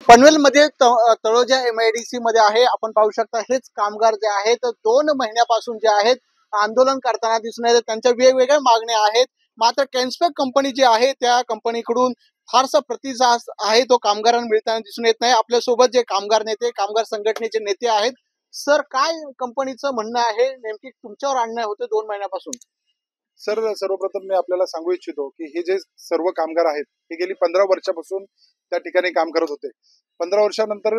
पनवेलमध्ये तळोजा MIDC मध्ये आहे. आपण पाहू शकता हेच कामगार जे आहेत 2 महिन्यापासून जे आहेत आंदोलन करताना दिसून येतात. त्यांच्या वेगवेगळ्या मागण्या आहेत. मात्र केन्सपेक कंपनी जी आहे त्या कंपनीकडून फारसा प्रतिसाद आहे तो कामगारांना मिळताना दिसून येत नाही. आपल्यासोबत जे कामगार नेते, कामगार संघटनेचे नेते आहेत. सर, काय कंपनीचं म्हणणं आहे, नेमकी तुमच्यावर अन्याय होते 2 महिन्यापासून? सर, सर्वप्रथम मी आपल्याला सांगू इच्छितो की हे जे सर्व कामगार आहेत हे गेली 15 वर्षापासून त्या ठिकाणी काम करत होते. 15 वर्षानंतर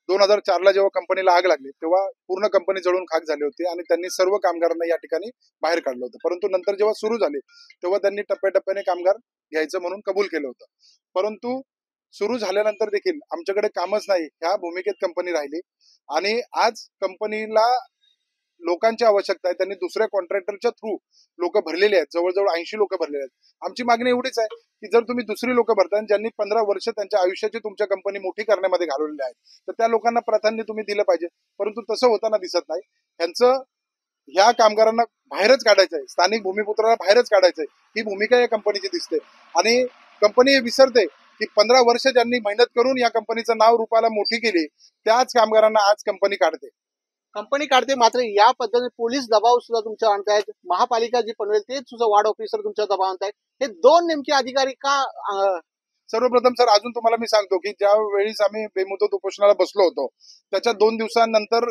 2004ला जेव्हा कंपनीला आग लागली तेव्हा पूर्ण कंपनी जळून खाक झाली होती आणि त्यांनी सर्व कामगारांना या ठिकाणी बाहेर काढलं होतं. परंतु नंतर जेव्हा सुरू झाले तेव्हा त्यांनी टप्प्याटप्प्याने कामगार घ्यायचं म्हणून कबूल केलं होतं. परंतु सुरू झाल्यानंतर देखील आमच्याकडे कामच नाही ह्या भूमिकेत कंपनी राहिली आणि आज कंपनीला लोकांची आवश्यकता आहे. त्यांनी दुसऱ्या कॉन्ट्रॅक्टरच्या थ्रू लोक भरलेले आहेत, जवळजवळ 80 लोक भरलेले आहेत. आमची मागणी एवढीच आहे की जर तुम्ही दुसरी लोक भरताय ज्यांनी 15 वर्ष त्यांच्या आयुष्याची तुमच्या कंपनी मोठी करण्यामध्ये घालवलेली आहे तर त्या लोकांना प्राधान्य तुम्ही दिलं पाहिजे. परंतु तसं होताना दिसत नाही. ह्यांचं ह्या कामगारांना बाहेरच काढायचं आहे, स्थानिक भूमिपुत्रांना बाहेरच काढायचंय ही भूमिका या कंपनीची दिसते. आणि कंपनी विसरते की 15 वर्ष ज्यांनी मेहनत करून या कंपनीचं नाव रूपाला मोठी केली त्याच कामगारांना आज कंपनी काढते. मात्र या पद्धतीने पोलीस दबाव सुद्धा तुमच्या आणतायत. महापालिका जी पनवेल तेच सुद्धा वार्ड ऑफिसर तुमच्या दबाव आणतायत. हे दोन नेमके अधिकारी का? सर्वप्रथम सर, अजून तुम्हाला मी सांगतो की ज्या वेळेस आम्ही बेमुदत उपोषणाला बसलो होतो त्याच्या 2 दिवसांनंतर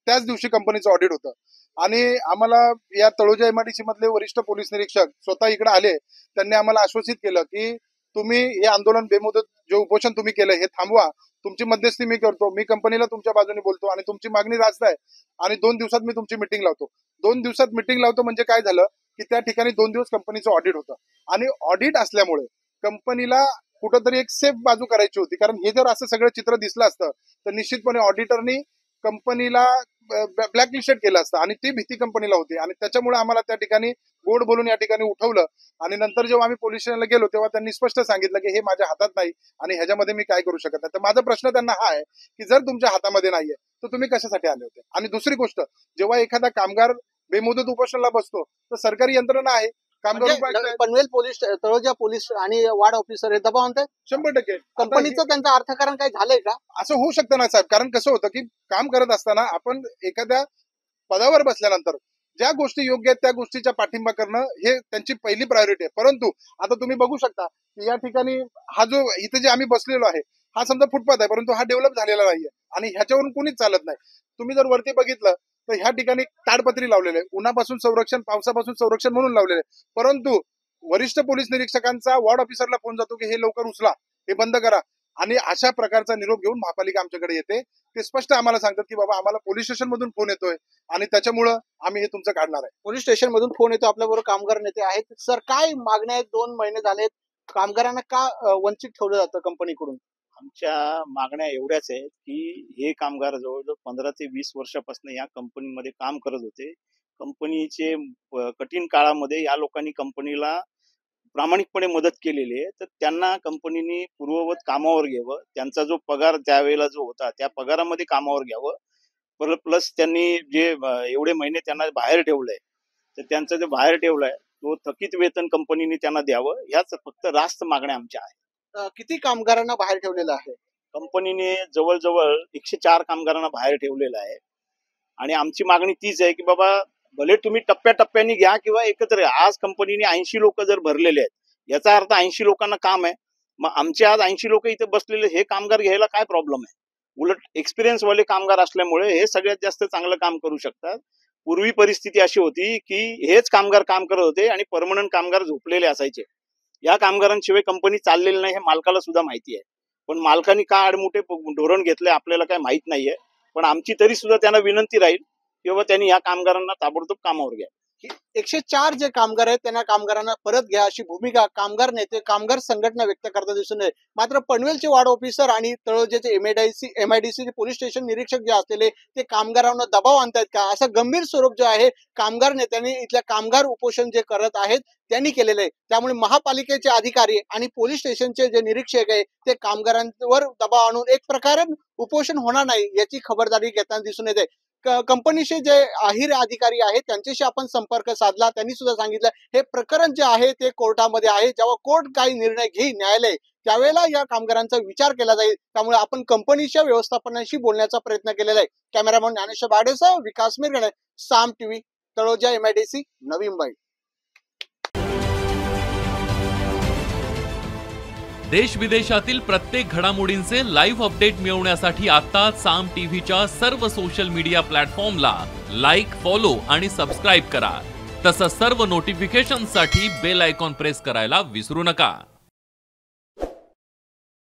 त्याच दिवशी कंपनीचं ऑडिट होतं आणि आम्हाला या तळोजा MIDC मधले वरिष्ठ पोलीस निरीक्षक स्वतः इकडे आले. त्यांनी आम्हाला आश्वासित केलं की तुम्ही हे आंदोलन बेमुदत जे उपोषण तुम्ही केलं हे थांबवा, तुमची मध्यस्थी मी करतो, मी कंपनीला तुमच्या बाजूने बोलतो आणि तुमची मागणी रास्त आहे आणि 2 दिवसात मी तुमची मिटिंग लावतो. 2 दिवसात मिटिंग लावतो म्हणजे काय झालं की त्या ठिकाणी 2 दिवस कंपनीचं ऑडिट होतं आणि ऑडिट असल्यामुळे कंपनीला कुठंतरी एक सेफ बाजू करायची होती. कारण हे जर असं सगळं चित्र दिसलं असतं तर निश्चितपणे ऑडिटरनी कंपनीला ब्लॅकलिस्टेड केलं असतं आणि ती भीती कंपनीला होती आणि त्याच्यामुळे आम्हाला त्या ठिकाणी गोड बोलून या ठिकाणी उठवलं. आणि नंतर जेव्हा आम्ही पोलीस स्टेशनला गेलो तेव्हा त्यांनी स्पष्ट सांगितलं की हे माझ्या हातात नाही आणि ह्याच्यामध्ये मी काय करू शकत नाही. तर माझा प्रश्न त्यांना हा आहे की जर तुमच्या हातामध्ये नाहीये तर तुम्ही कशासाठी आले होते? आणि दुसरी गोष्ट, जेव्हा एखादा कामगार बेमुदत उपोषणाला बसतो तर सरकारी यंत्रणा आहे, कामगार पनवेल पोलीस, तळोजा पोलीस आणि वार्ड ऑफिसर हे दबाव आणतात. 100% कंपनीचं त्यांचं अर्थकारण काही झालंय का? असं होऊ शकतं ना साहेब. कारण कसं होतं की काम करत असताना आपण एखाद्या पदावर बसल्यानंतर ज्या गोष्टी योग्य आहेत त्या गोष्टीचा पाठिंबा करणं हे त्यांची पहिली प्रायोरिटी आहे. परंतु आता तुम्ही बघू शकता की या ठिकाणी हा जो इथे जे आम्ही बसलेलो आहे हा समजा फुटपाथ आहे परंतु हा डेव्हलप झालेला नाहीये आणि ह्याच्यावरून कोणीच चालत नाही. तुम्ही जर वरती बघितलं तर ह्या ठिकाणी ताडपत्री लावलेले आहे, उन्हापासून संरक्षण, पावसापासून संरक्षण म्हणून लावलेले आहे. परंतु वरिष्ठ पोलीस निरीक्षकांचा वॉर्ड ऑफिसरला फोन जातो की हे लवकर उचला, हे बंद करा आणि अशा प्रकारचा निरोप घेऊन महापालिका आमच्याकडे येते. ते स्पष्ट आम्हाला सांगतात की बाबा आम्हाला पोलीस स्टेशन मधून फोन येतोय आणि त्याच्यामुळं आम्ही हे तुमचं काढणार आहे. पोलीस स्टेशन मधून फोन येतो. आपल्याबरोबर कामगार नेते आहेत. सर, काय मागण्या आहेत? 2 महिने झालेत, कामगारांना का वंचित ठेवलं जातं कंपनीकडून? आमच्या मागण्या एवढ्याच आहेत की हे कामगार जवळजवळ 15 ते 20 वर्षापासून या कंपनीमध्ये काम करत होते. कंपनीचे कठीण काळामध्ये या लोकांनी कंपनीला प्रामाणिकपणे मदत केलेली आहे. तर त्यांना कंपनीने पूर्ववत कामावर घ्यावं, त्यांचा जो पगार त्यावेळेला जो होता त्या पगारामध्ये कामावर घ्यावं. प्लस त्यांनी जे एवढे महिने त्यांना बाहेर ठेवलंय तर त्यांचं जे बाहेर ठेवलंय तो थकीत वेतन कंपनीने त्यांना द्यावं. याच फक्त रास्त मागण्या आमच्या आहेत. किती कामगारांना बाहेर ठेवलेलं आहे? कंपनीने जवळजवळ 104 कामगारांना बाहेर ठेवलेलं आहे आणि आमची मागणी तीच आहे की बाबा भले तुम्ही टप्प्याटप्प्याने घ्या किंवा एकत्र घ्या. आज कंपनीने 80 लोक जर भरलेले आहेत याचा अर्थ 80 लोकांना काम आहे. मग आमचे आज 80 लोक इथे बसलेले, हे कामगार घ्यायला काय प्रॉब्लेम आहे? उलट एक्सपिरियन्स वाले कामगार असल्यामुळे हे सगळ्यात जास्त चांगलं काम करू शकतात. पूर्वी परिस्थिती अशी होती की हेच कामगार काम करत होते आणि परमनंट कामगार झोपलेले असायचे. या कामगारांशिवाय कंपनी चाललेली नाही हे मालकाला सुद्धा माहिती आहे. पण मालकांनी का आडमुठे धोरण घेतले आपल्याला काय माहित नाहीये. पण आमची तरी सुद्धा त्यांना विनंती राहील किंवा त्यांनी या कामगारांना ताबडतोब कामावर घ्या. 104 जे कामगार आहेत त्यांना कामगारांना परत घ्या अशी भूमिका कामगार नेते, कामगार संघटना व्यक्त करता दिसून येते. मात्र पनवेलचे वार्ड ऑफिसर आणि तळोजाचे MIDC पोलीस स्टेशन निरीक्षक जे असलेले ते कामगारांना दबाव आणतायत का, असं गंभीर स्वरूप जे आहे कामगार नेत्यांनी, इथल्या कामगार उपोषण जे करत आहेत त्यांनी केलेलं आहे. त्यामुळे महापालिकेचे अधिकारी आणि पोलीस स्टेशनचे जे निरीक्षक आहे ते कामगारांवर दबाव आणून एक प्रकारे उपोषण होणार नाही याची खबरदारी घेताना दिसून येते. कंपनीचे जे अहिर अधिकारी आहेत त्यांच्याशी आपण संपर्क साधला. त्यांनी सुद्धा सांगितलं हे प्रकरण जे आहे ते कोर्टामध्ये आहे. जेव्हा कोर्ट काही निर्णय घेईल, न्यायालय त्यावेळेला या कामगारांचा विचार केला जाईल. त्यामुळे आपण कंपनीच्या व्यवस्थापनाशी बोलण्याचा प्रयत्न केलेला आहे. कॅमेरामन ज्ञानेश्वर बागडेसह विकास मिरगणे, साम टीव्ही, तळोजा MIDC, नवी मुंबई. देश विदेशातील प्रत्येक घडामोडींचे लाईव्ह अपडेट मिळवण्यासाठी आता साम टीव्हीच्या सर्व सोशल मीडिया प्लॅटफॉर्मला लाईक, फॉलो आणि सबस्क्राईब करा. तसंच सर्व नोटिफिकेशनसाठी बेल आयकॉन प्रेस करायला विसरू नका.